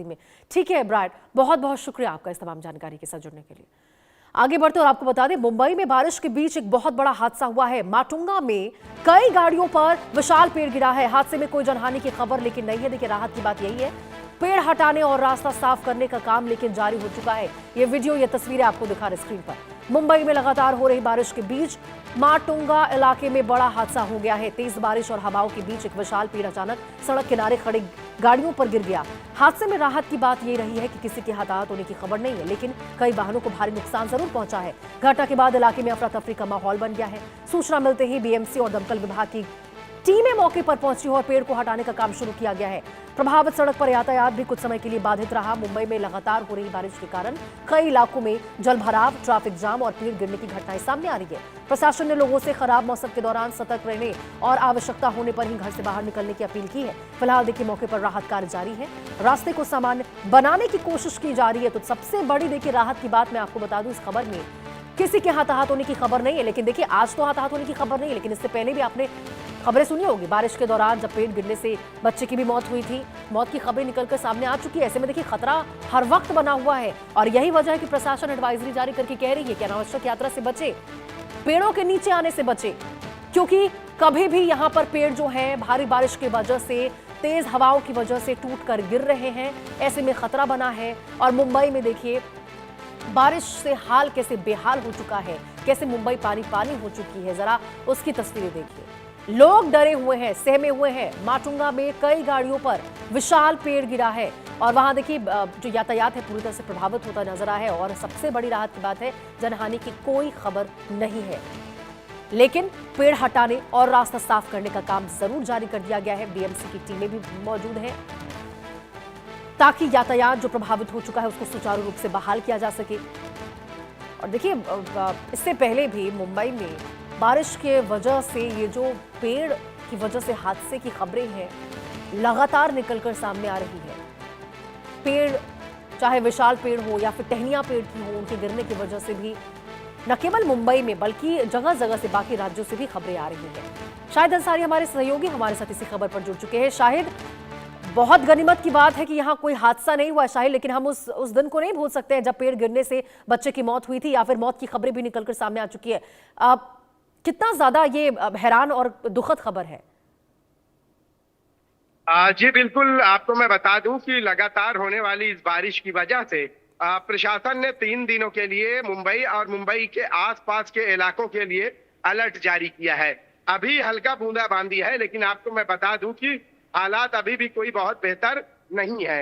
में। ठीक है ब्रायट, बहुत बहुत शुक्रिया आपका इस तमाम जानकारी के साथ जुड़ने के लिए। आगे बढ़ते और आपको बता दें, मुंबई में बारिश के बीच एक बहुत बड़ा हादसा हुआ है। माटुंगा में कई गाड़ियों पर विशाल पेड़ गिरा है। हादसे में कोई जनहानि की खबर लेकिन नहीं है। देखिए, राहत की बात यही है, पेड़ हटाने और रास्ता साफ करने का काम लेकिन जारी हो चुका है। ये वीडियो, ये तस्वीरें आपको दिखा रहे स्क्रीन पर। मुंबई में लगातार हो रही बारिश के बीच माटुंगा इलाके में बड़ा हादसा हो गया है। तेज बारिश और हवाओं के बीच एक विशाल पेड़ अचानक सड़क किनारे खड़ी गाड़ियों पर गिर गया। हादसे में राहत की बात ये रही है कि किसी के हताहत होने की खबर नहीं है, लेकिन कई वाहनों को भारी नुकसान जरूर पहुंचा है। घटना के बाद इलाके में अफरा तफरी का माहौल बन गया है। सूचना मिलते ही बीएमसी और दमकल विभाग की टीमें मौके पर पहुंची और पेड़ को हटाने का काम शुरू किया गया है। प्रभावित सड़क पर यातायात भी कुछ समय के लिए बाधित रहा। मुंबई में लगातार हो रही बारिश के कारण कई इलाकों में जलभराव, ट्रैफिक जाम और पेड़ गिरने की घटनाएं सामने आ रही है। प्रशासन ने लोगों से खराब मौसम के दौरान सतर्क रहने और आवश्यकता होने पर ही घर से बाहर निकलने की अपील की है। फिलहाल देखिए, मौके पर राहत कार्य जारी है। रास्ते को सामान्य बनाने की कोशिश की जा रही है। तो सबसे बड़ी देखिए राहत की बात मैं आपको बता दूं, इस खबर में किसी के हताहत होने की खबर नहीं है। लेकिन देखिए, आज तो हताहत होने की खबर नहीं है, लेकिन इससे पहले भी आपने खबरें सुनी होगी। बारिश के दौरान जब पेड़ गिरने से बच्चे की भी मौत हुई थी, मौत की खबरें निकलकर सामने आ चुकी है। ऐसे में देखिए, खतरा हर वक्त बना हुआ है और यही वजह है कि प्रशासन एडवाइजरी जारी करके कह रही है कि अनावश्यक यात्रा से बचे, पेड़ों के नीचे आने से बचे, क्योंकि कभी भी यहाँ पर पेड़ जो है भारी बारिश की वजह से, तेज हवाओं की वजह से टूट कर गिर रहे हैं। ऐसे में खतरा बना है। और मुंबई में देखिए, बारिश से हाल कैसे बेहाल हो चुका है, कैसे मुंबई पानी पानी हो चुकी है। जरा उसकी तस्वीरें देखिए। लोग डरे हुए हैं, सहमे हुए हैं। माटुंगा में कई गाड़ियों पर विशाल पेड़ गिरा है और वहां देखिए जो यातायात है पूरी तरह से प्रभावित होता नजर आया है। और सबसे बड़ी राहत की बात है, जनहानि की कोई खबर नहीं है, लेकिन पेड़ हटाने और रास्ता साफ करने का काम जरूर जारी कर दिया गया है। बीएमसी की टीमें भी मौजूद हैं ताकि यातायात जो प्रभावित हो चुका है उसको सुचारू रूप से बहाल किया जा सके। और देखिए, इससे पहले भी मुंबई में बारिश के वजह से ये जो पेड़ की वजह से हादसे की खबरें हैं लगातार निकलकर सामने आ रही है। पेड़, चाहे विशाल पेड़ हो या फिर टहनियां पेड़ की हो, उनके गिरने की वजह से भी न केवल मुंबई में बल्कि जगह जगह से बाकी राज्यों से भी खबरें आ रही हैं। शाहिद अंसारी हमारे सहयोगी हमारे साथ इसी खबर पर जुड़ चुके हैं। शाहिद, बहुत गनीमत की बात है कि यहाँ कोई हादसा नहीं हुआ शाहिद, लेकिन हम उस दिन को नहीं भूल सकते हैं जब पेड़ गिरने से बच्चे की मौत हुई थी या फिर मौत की खबरें भी निकलकर सामने आ चुकी है। कितना ज्यादा ये हैरान और दुखद खबर है। जी बिल्कुल, आपको मैं बता दूं कि लगातार होने वाली इस बारिश की वजह से प्रशासन ने 3 दिनों के लिए मुंबई और मुंबई के आसपास के इलाकों के लिए अलर्ट जारी किया है। अभी हल्का बूंदाबांदी है, लेकिन आपको मैं बता दूं कि हालात अभी भी कोई बहुत बेहतर नहीं है।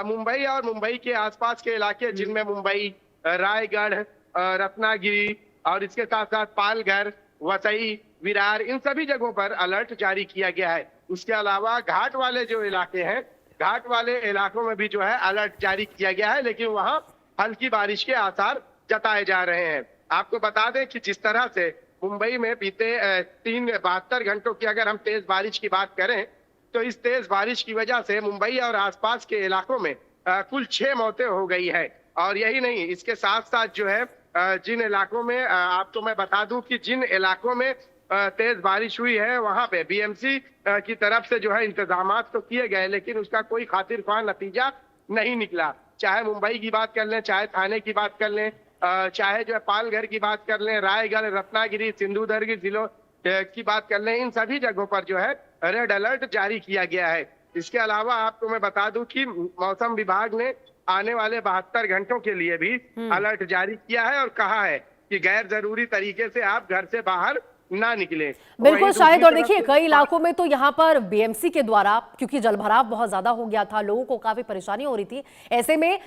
मुंबई और मुंबई के आसपास के इलाके, जिनमें मुंबई, रायगढ़, रत्नागिरी और इसके साथ साथ पालघर, वसई, विरार, इन सभी जगहों पर अलर्ट जारी किया गया है। उसके अलावा घाट वाले जो इलाके हैं, घाट वाले इलाकों में भी जो है अलर्ट जारी किया गया है, लेकिन वहां हल्की बारिश के आसार जताए जा रहे हैं। आपको बता दें कि जिस तरह से मुंबई में बीते 72 घंटों की अगर हम तेज बारिश की बात करें, तो इस तेज बारिश की वजह से मुंबई और आसपास के इलाकों में कुल 6 मौतें हो गई है। और यही नहीं, इसके साथ साथ जो है जिन इलाकों में आपको मैं बता दूं कि जिन इलाकों में तेज बारिश हुई है, वहां पे बीएमसी की तरफ से जो है इंतजामात तो किए गए, लेकिन उसका कोई खातिर ख्वाह नतीजा नहीं निकला। चाहे मुंबई की बात कर लें, चाहे थाने की बात कर लें, चाहे जो है पालघर की बात कर लें, रायगढ़, रत्नागिरी, सिंधुदुर्ग जिलों की बात कर लें, इन सभी जगहों पर जो है रेड अलर्ट जारी किया गया है। इसके अलावा आपको मैं बता दूं कि मौसम विभाग ने आने वाले 72 घंटों के लिए भी अलर्ट जारी किया है और कहा है कि गैर जरूरी तरीके से आप घर से बाहर ना निकले। बिल्कुल शाहिद, और देखिए कई इलाकों में तो यहाँ पर बीएमसी के द्वारा, क्योंकि जलभराव बहुत ज्यादा हो गया था, लोगों को काफी परेशानी हो रही थी, ऐसे में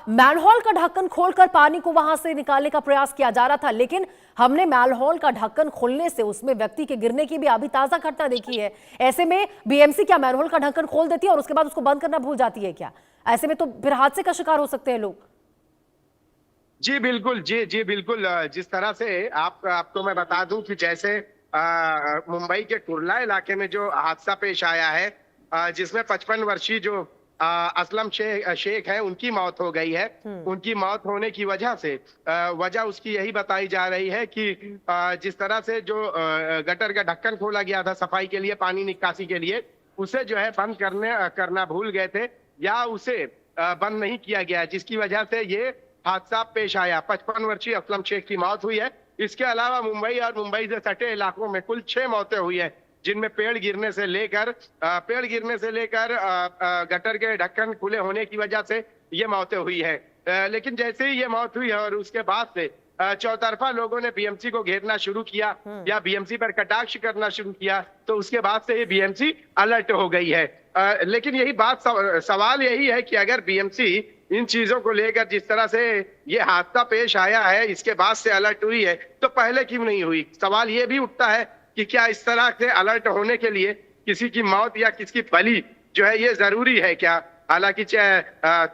मैनहोल का ढक्कन खोलकर पानी को वहां से निकालने का प्रयास किया जा रहा था। लेकिन हमने मैनहोल का ढक्कन खोलने से उसमें व्यक्ति के गिरने की भी अभी ताजा घटना देखी है। ऐसे में बीएमसी क्या मैनहोल का ढक्कन खोल देती है और उसके बाद उसको बंद करना भूल जाती है क्या? ऐसे में तो फिर हादसे का शिकार हो सकते हैं लोग। जी बिल्कुल, जी बिल्कुल। जिस तरह से आपको मैं बता दूं कि जैसे मुंबई के कुर्ला इलाके में जो हादसा पेश आया है, जिसमें 55 वर्षीय जो असलम शेख है, उनकी मौत हो गई है। उनकी मौत होने की वजह से वजह उसकी यही बताई जा रही है कि जिस तरह से जो गटर का ढक्कन खोला गया था सफाई के लिए, पानी निकासी के लिए, उसे जो है बंद करना भूल गए थे, या उसे बंद नहीं किया गया, जिसकी वजह से ये हादसा पेश आया। 55 वर्षीय असलम शेख की मौत हुई है। इसके अलावा मुंबई और मुंबई से सटे इलाकों में कुल 6 मौतें हुई है, जिनमें पेड़ गिरने से लेकर गटर के ढक्कन खुले होने की वजह से ये मौतें हुई है। लेकिन जैसे ही ये मौत हुई है और उसके बाद से चौतरफा लोगों ने बीएमसी को घेरना शुरू किया या बीएमसी पर कटाक्ष करना शुरू किया, तो उसके बाद से ये बीएमसी अलर्ट हो गई है। लेकिन यही बात सवाल यही है कि अगर बीएमसी इन चीजों को लेकर जिस तरह से ये हादसा पेश आया है, इसके बाद से अलर्ट हुई है, तो पहले क्यों नहीं हुई? सवाल ये भी उठता है कि क्या इस तरह से अलर्ट होने के लिए किसी की मौत या किसकी बलि जो है ये जरूरी है क्या? हालांकि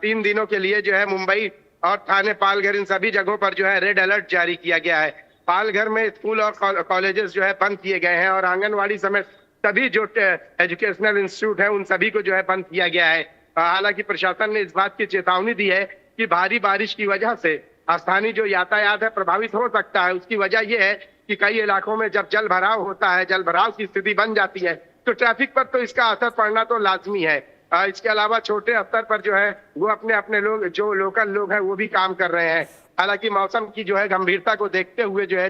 3 दिनों के लिए जो है मुंबई और थाने, पालघर, इन सभी जगहों पर जो है रेड अलर्ट जारी किया गया है। पालघर में स्कूल और कॉलेजेस जो है बंद किए गए हैं और आंगनवाड़ी समेत सभी जो एजुकेशनल इंस्टीट्यूट है उन सभी को जो है बंद किया गया है। हालांकि प्रशासन ने इस बात की चेतावनी दी है कि भारी बारिश की वजह से स्थानीय जो यातायात है प्रभावित हो सकता है। उसकी वजह यह है कि कई इलाकों में जब जल भराव होता है, जल भराव की स्थिति बन जाती है, तो ट्रैफिक पर तो इसका असर पड़ना तो लाजमी है। इसके अलावा छोटे स्तर पर जो है वो अपने लोग, जो लोकल लोग हैं, वो भी काम कर रहे हैं। हालांकि मौसम की जो है गंभीरता को देखते हुए जो है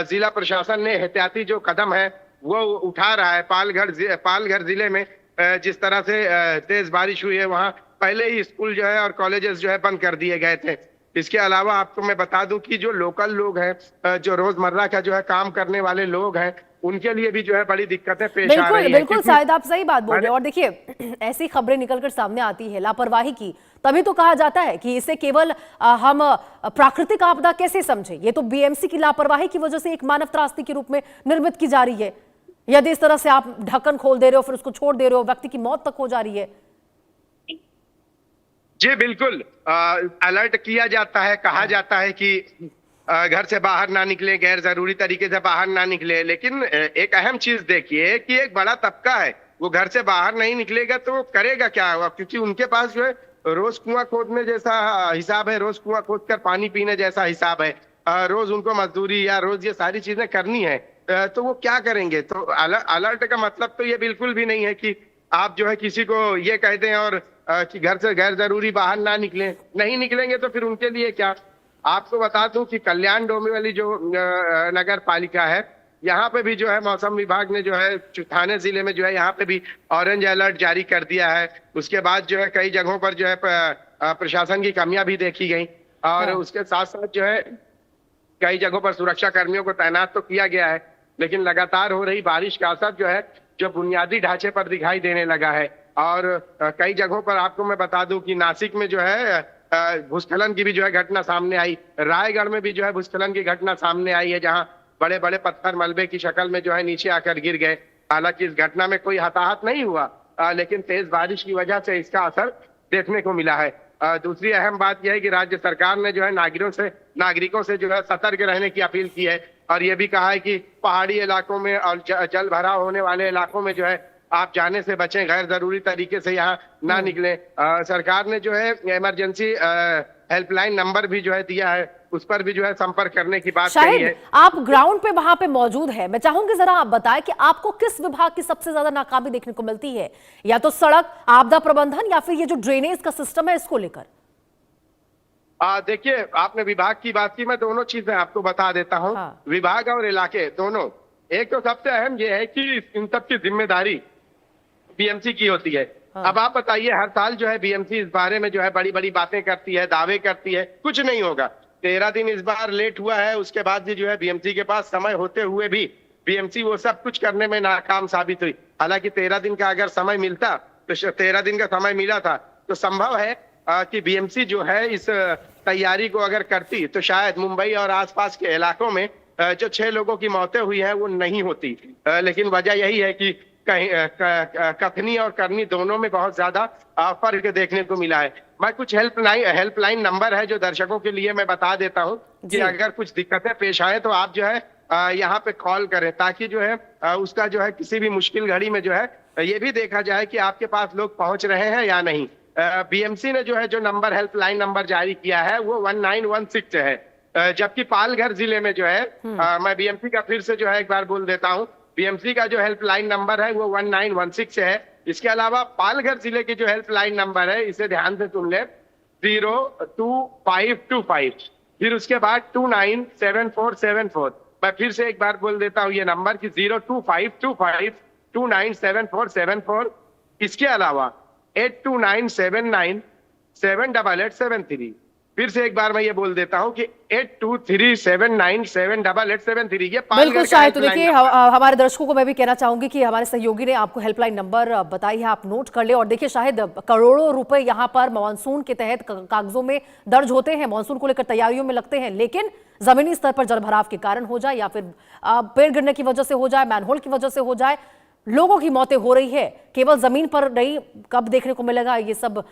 जिला प्रशासन ने एहतियाती जो कदम है वो उठा रहा है। पालघर जिले में जिस तरह से तेज बारिश हुई है, वहां पहले ही स्कूल जो है और कॉलेजेस जो है बंद कर दिए गए थे। इसके अलावा आपको मैं बता दूं कि जो लोकल लोग हैं, जो रोजमर्रा का जो है काम करने वाले लोग हैं, उनके लिए भी जो है बड़ी दिक्कतें पेश आ रही हैं। बिल्कुल शायद आप सही बात बोल रहे हैं। और देखिए, ऐसी खबरें निकलकर सामने आती है लापरवाही की, तभी तो कहा जाता है कि इसे केवल हम प्राकृतिक आपदा कैसे समझे। ये तो बीएमसी की लापरवाही की वजह से एक मानव त्रासदी के रूप में निर्मित की जा रही है। यदि इस तरह से आप ढक्कन खोल दे रहे हो, फिर उसको छोड़ दे रहे हो, व्यक्ति की मौत तक हो जा रही है। जी बिल्कुल, अलर्ट किया जाता है, कहा जाता है कि घर से बाहर ना निकले, गैर जरूरी तरीके से बाहर ना निकले। लेकिन एक अहम चीज देखिए कि एक बड़ा तबका है, वो घर से बाहर नहीं निकलेगा तो वो करेगा क्या? क्योंकि उनके पास जो है रोज कुआं खोदने जैसा हिसाब है, रोज कुआं खोद कर पानी पीने जैसा हिसाब है, रोज उनको मजदूरी या रोज ये सारी चीजें करनी है। तो वो क्या करेंगे? तो अलर्ट का मतलब तो ये बिल्कुल भी नहीं है कि आप जो है किसी को ये कह दें और कि घर से गैर जरूरी बाहर ना निकले। नहीं निकलेंगे तो फिर उनके लिए क्या? आपको बता दूं कि कल्याण डोंबिवली जो नगर पालिका है, यहाँ पे भी जो है मौसम विभाग ने जो है थाने जिले में जो है यहाँ पे भी ऑरेंज अलर्ट जारी कर दिया है। उसके बाद जो है कई जगहों पर जो है प्रशासन की कमियां भी देखी गई और उसके साथ साथ जो है कई जगहों पर सुरक्षा कर्मियों को तैनात तो किया गया है, लेकिन लगातार हो रही बारिश का असर जो है जो बुनियादी ढांचे पर दिखाई देने लगा है। और कई जगहों पर आपको मैं बता दूं कि नासिक में जो है भूस्खलन की भी जो है घटना सामने आई, रायगढ़ में भी जो है भूस्खलन की घटना सामने आई है, जहां बड़े बड़े पत्थर मलबे की शक्ल में जो है नीचे आकर गिर गए। हालांकि इस घटना में कोई हताहत नहीं हुआ, लेकिन तेज बारिश की वजह से इसका असर देखने को मिला है। दूसरी अहम बात यह है कि राज्य सरकार ने जो है नागरिकों से जो है सतर्क रहने की अपील की है और ये भी कहा है कि पहाड़ी इलाकों में और जल भराव होने वाले इलाकों में जो है आप जाने से बचें, गैर जरूरी तरीके से यहाँ ना निकलें। सरकार ने जो है इमरजेंसी हेल्पलाइन नंबर भी जो है दिया है, उस पर भी जो है संपर्क करने की बात कही है। आप ग्राउंड पे वहां पे मौजूद है, मैं चाहूंगी जरा आप बताएं कि आपको किस विभाग की सबसे ज्यादा नाकामी देखने को मिलती है, या तो सड़क, आपदा प्रबंधन, या फिर ये जो ड्रेनेज का सिस्टम है इसको लेकर? देखिए, आपने विभाग की बात की, मैं दोनों चीजें आपको बता देता हूँ। विभाग और इलाके दोनों। एक तो सबसे अहम ये है कि इन सब की जिम्मेदारी बीएमसी की होती है। अब आप बताइए, हर साल जो है बीएमसी इस बारे में जो है बड़ी बड़ी बातें करती है, दावे करती है, कुछ नहीं होगा। 13 दिन इस बार लेट हुआ है, उसके बाद भी जो है बीएमसी के पास समय होते हुए भी बीएमसी वो सब कुछ करने में नाकाम साबित हुई। हालांकि 13 दिन का अगर समय मिलता, तो 13 दिन का समय मिला था, तो संभव है कि बीएमसी जो है इस तैयारी को अगर करती तो शायद मुंबई और आसपास के इलाकों में जो 6 लोगों की मौतें हुई हैं वो नहीं होती। लेकिन वजह यही है कि कथनी और करनी दोनों में बहुत ज्यादा फर्क देखने को मिला है। मैं कुछ हेल्पलाइन नंबर है जो दर्शकों के लिए मैं बता देता हूं कि अगर कुछ दिक्कतें पेश आए तो आप जो है यहाँ पे कॉल करें, ताकि जो है उसका जो है किसी भी मुश्किल घड़ी में जो है ये भी देखा जाए कि आपके पास लोग पहुंच रहे हैं या नहीं। बीएमसी ने जो है जो नंबर, हेल्पलाइन नंबर जारी किया है वो 1916 है, जबकि पालघर जिले में जो है मैं बीएमसी का फिर से जो है एक बार बोल देता हूँ, बीएमसी का जो हेल्पलाइन नंबर है वो 1916 है, इसके अलावा पालघर जिले के जो हेल्पलाइन नंबर है, इसे ध्यान से सुन ले, 02525, फिर उसके बाद 297474। मैं फिर से एक बार बोल देता हूँ ये नंबर कि 02525297474। इसके अलावा 8297978873। फिर से एक बार मैं ये बोल देता हूँ कि 8237978873। ये बिल्कुल शायद। तो देखिए हमारे दर्शकों को मैं भी कहना चाहूंगी कि हमारे सहयोगी ने आपको हेल्पलाइन नंबर बताई है, आप नोट कर ले। और देखिए शायद करोड़ों रुपए यहाँ पर मानसून के तहत कागजों में दर्ज होते हैं, मानसून को लेकर तैयारियों में लगते हैं, लेकिन जमीनी स्तर पर जलभराव के कारण हो जाए या फिर पेड़ गिरने की वजह से हो जाए, मैनहोल की वजह से हो जाए, लोगों की मौतें हो रही है। केवल जमीन पर नहीं, कब देखने को मिलेगा ये सब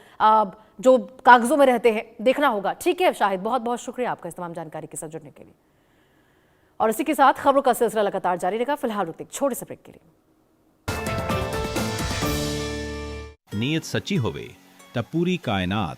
जो कागजों में रहते हैं, देखना होगा। ठीक है शाहिद, बहुत बहुत शुक्रिया आपका इस तमाम जानकारी के साथ जुड़ने के लिए। और इसी के साथ खबरों का सिलसिला लगातार जारी रहेगा। फिलहाल रुकते एक छोटे से ब्रेक के लिए। नियत सच्ची होवे तब पूरी कायनात